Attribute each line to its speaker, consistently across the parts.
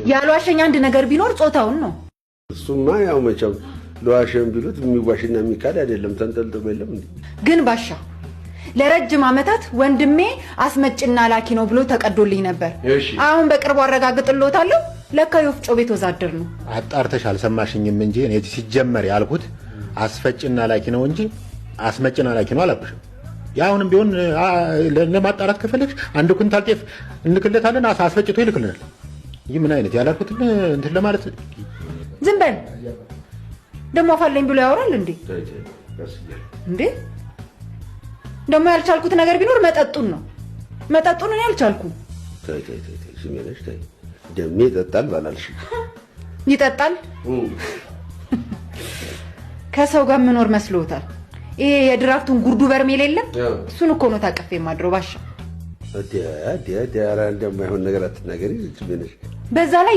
Speaker 1: ያልዋሸኝ አንድ ነገር ቢኖር ጾታውን ነው።
Speaker 2: እሱማ ያው መቼም ለዋሸም ቢሉት የሚዋሽና የሚካድ አይደለም ተንጠልጥሎ የለም እንዴ።
Speaker 1: ግን ባሻ ለረጅም ዓመታት ወንድሜ አስመጭና ላኪ ነው ብሎ ተቀዶልኝ ነበር። አሁን በቅርቡ አረጋግጥልዎታለሁ። ለካ የወፍጮ ቤት ወዛደር ነው።
Speaker 3: አጣርተሽ አልሰማሽኝም እንጂ እኔ ሲጀመር ያልኩት አስፈጭና ላኪ ነው እንጂ አስመጭና ላኪ ነው አላልኩሽም። ያውንም ቢሆን ለማጣራት ከፈለግሽ አንድ ኩንታል ጤፍ እንልክለታለን፣ አስፈጭቶ ይልክልናል። ይህ ምን አይነት ያላልኩት እንትን ለማለት
Speaker 1: ዝም በል ደሞ አፋለኝ ብሎ ያወራል እንዴ? እንዴ ደሞ ያልቻልኩት ነገር ቢኖር መጠጡን ነው። መጠጡን እኔ አልቻልኩም።
Speaker 2: ታይ ሲመለሽ ታይ ደሜ ይጠጣል ባላልሽ
Speaker 1: ይጠጣል። ከሰው ጋር መኖር መስሎታል። ይሄ የድራፍቱን ጉርዱ በርሜል የለም እሱን እኮ ነው ታቀፌ ማድሮ ባሻ።
Speaker 2: ዲያራ እንደማይሆን ነገር አትናገሪ ሲመለሽ።
Speaker 1: በዛ ላይ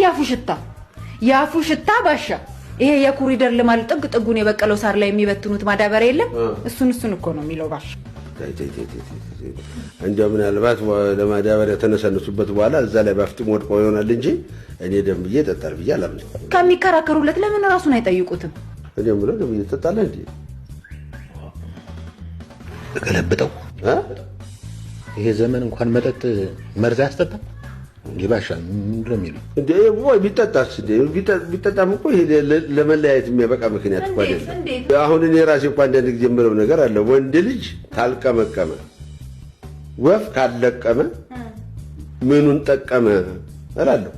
Speaker 1: ያፉ ሽታ ባሻ። ይሄ የኮሪደር ልማት ጥግ ጥጉን የበቀለው ሳር ላይ የሚበትኑት ማዳበሪያ የለም እሱን እኮ ነው የሚለው ባሻ።
Speaker 2: እንደው ምናልባት ለማዳበሪያ ተነሰነሱበት በኋላ እዛ ላይ ባፍጥም ወድቆ ይሆናል እንጂ እኔ ደም ብዬ ጠጣል ብዬ አላምንም።
Speaker 1: ከሚከራከሩለት ለምን ራሱን አይጠይቁትም?
Speaker 2: እኔ ምለው ደም ብዬ ጠጣል እንዴ?
Speaker 3: ገለብጠው ይሄ ዘመን እንኳን መጠጥ መርዛ ያስጠጣል። ይባሻ ምንድነው የሚለው
Speaker 2: እንዴ? ወይ ቢጠጣስ እንዴ? ቢጠጣም እኮ ይሄ ለመለያየት የሚያበቃ ምክንያት እኮ አይደለም። አሁን እኔ ራሴ እንኳን አንድ ጊዜ የምለው ነገር አለ። ወንድ ልጅ ካልቀመቀመ ወፍ ካልለቀመ ምኑን ጠቀመ እላለሁ።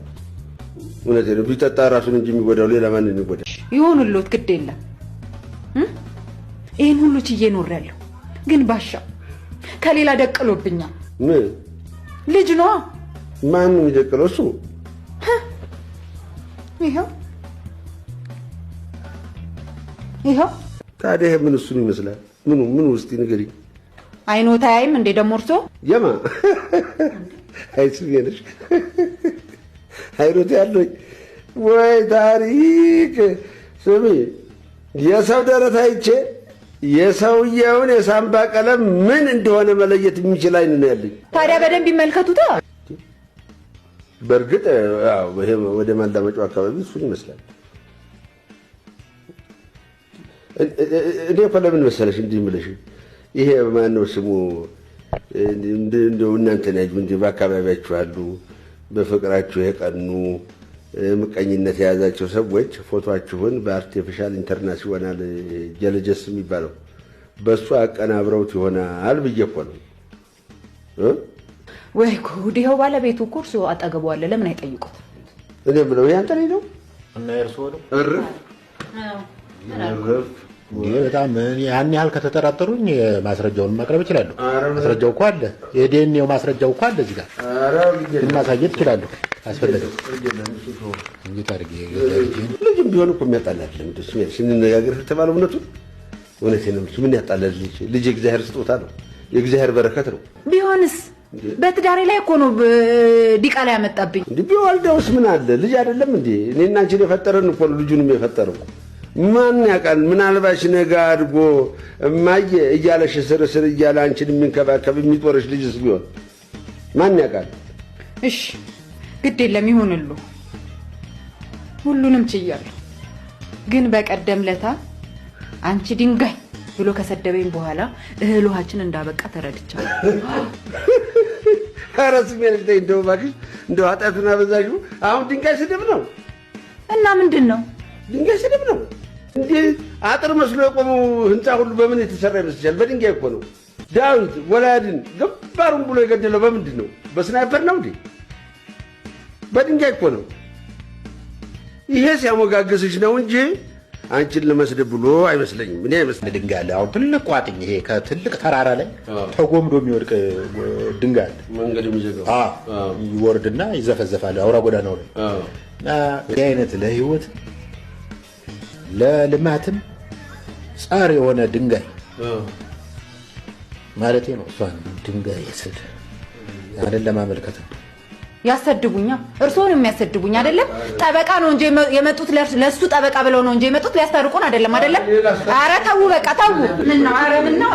Speaker 2: እውነቴን ነው። ቢጠጣ ራሱን እንጂ የሚጎዳው ሌላ ማንን ይጎዳል?
Speaker 1: ይሁንልዎት፣ ግድ የለም። ይሄን ሁሉ ችዬ ኖሬያለሁ። ግን ባሻ ከሌላ ደቅሎብኛል።
Speaker 2: ምን
Speaker 1: ልጅ ነው?
Speaker 2: ማን ነው የሚደቅለው? እሱ
Speaker 1: ይኸው።
Speaker 2: ታዲያ ምን እሱን ይመስላል? ምን ውስጥ ንገሪኝ።
Speaker 1: አይኖት አያይም እንዴ ደግሞ እርሶ?
Speaker 2: የማ አይስብየነሽ አይኖት ያለኝ ወይ ታሪክ። ስሚ የሰው ደረት አይቼ የሰውየውን የሳምባ ቀለም ምን እንደሆነ መለየት የሚችል አይን ነው ያለኝ። ታዲያ
Speaker 1: በደንብ ይመልከቱታ።
Speaker 2: በእርግጥ ይሄ ወደ ማላመጫው አካባቢ እሱን ይመስላል። እኔ እኮ ለምን መሰለሽ እንዲህ የምልሽ ይሄ ማነው ስሙ እንደው እናንተን ያጁ እንጂ በአካባቢያችሁ አሉ በፍቅራችሁ የቀኑ ምቀኝነት የያዛቸው ሰዎች ፎቶአችሁን በአርቲፊሻል ኢንተርናሽናል ጀለጀስ የሚባለው በሱ አቀናብረውት ይሆናል ብዬ እኮ ነው።
Speaker 1: ወይ ጉድ! ይኸው ባለቤቱ እኮ እርሱ አጠገቡ አለ። ለምን አይጠይቁት?
Speaker 2: እኔ ብለው ያንተ ነው
Speaker 3: እና እርሱ ነው
Speaker 2: እርፍ
Speaker 3: በጣም ያን ያህል ከተጠራጠሩኝ ማስረጃውን ማቅረብ ይችላሉ። ማስረጃው እኮ አለ። የዲኤንኤው ማስረጃው እኮ አለ እዚህ ጋር ማሳየት ይችላሉ። አስፈለገ እንጂ ታርጌ
Speaker 2: ልጅም ቢሆን እኮ የሚያጣላል። እንደሱ ስንነጋገር ተባለ እውነቴን ነው። ምን ያጣላል? ልጅ የእግዚአብሔር ስጦታ ነው፣ የእግዚአብሔር በረከት ነው።
Speaker 1: ቢሆንስ በትዳሬ ላይ እኮ ነው ዲቃላ ያመጣብኝ።
Speaker 2: እንዴ ቢወልደውስ ምን አለ? ልጅ አይደለም እንዴ? እኔና አንቺን የፈጠረን እኮ ልጁንም የፈጠረው ማን ያውቃል? ምናልባሽ ነገ አድጎ እማዬ እያለሽ ስር እያለ አንቺን የሚንከባከብ የሚጦርሽ ልጅስ ቢሆን ማን ያውቃል?
Speaker 1: እሺ ግድ የለም ይሁንሉ፣ ሁሉንም ችያለሁ። ግን በቀደም ለታ አንቺ ድንጋይ ብሎ ከሰደበኝ በኋላ እህል ውሃችን እንዳበቃ ተረድቻለሁ።
Speaker 2: ኧረ ስሜነሽ ተይ እንደው እባክሽ፣ እንደው ኃጢአቱን አበዛሽው። አሁን ድንጋይ ስድብ ነው
Speaker 1: እና ምንድን ነው?
Speaker 2: ድንጋይ ስድብ ነው እንዴ? አጥር መስሎ የቆመው ህንፃ ሁሉ በምን የተሰራ ይመስልሻል? በድንጋይ እኮ ነው። ዳዊት ወላድን ገባሩን ብሎ የገደለው በምንድን ነው? በስናይፐር ነው እንዴ? በድንጋይ እኮ ነው። ይሄ ሲያሞጋገስሽ ነው እንጂ አንቺን ለመስደብ ብሎ አይመስለኝም። እኔ አይመስለኝም።
Speaker 3: ድንጋይ አለ አሁን ትልቅ ቋጥኝ፣ ይሄ ከትልቅ ተራራ ላይ ተጎምዶ የሚወድቅ ድንጋይ አለ።
Speaker 2: መንገድ የሚዘጋው
Speaker 3: ይወርድና ይዘፈዘፋል አውራ ጎዳናው ላይ። እና ይህ አይነት ለህይወት ለልማትም ጸር የሆነ ድንጋይ ማለቴ ነው። እሷን ድንጋይ ስል ያንን ለማመልከት ነው።
Speaker 1: ያሰድቡኛ፣ እርሶን የሚያሰድቡኝ አይደለም። ጠበቃ ነው እንጂ የመጡት ለሱ ጠበቃ ብለው ነው እንጂ የመጡት ሊያስታርቁን አይደለም። ኧረ ተው በቃ ተው። ምን ነው? ኧረ ምን ነው?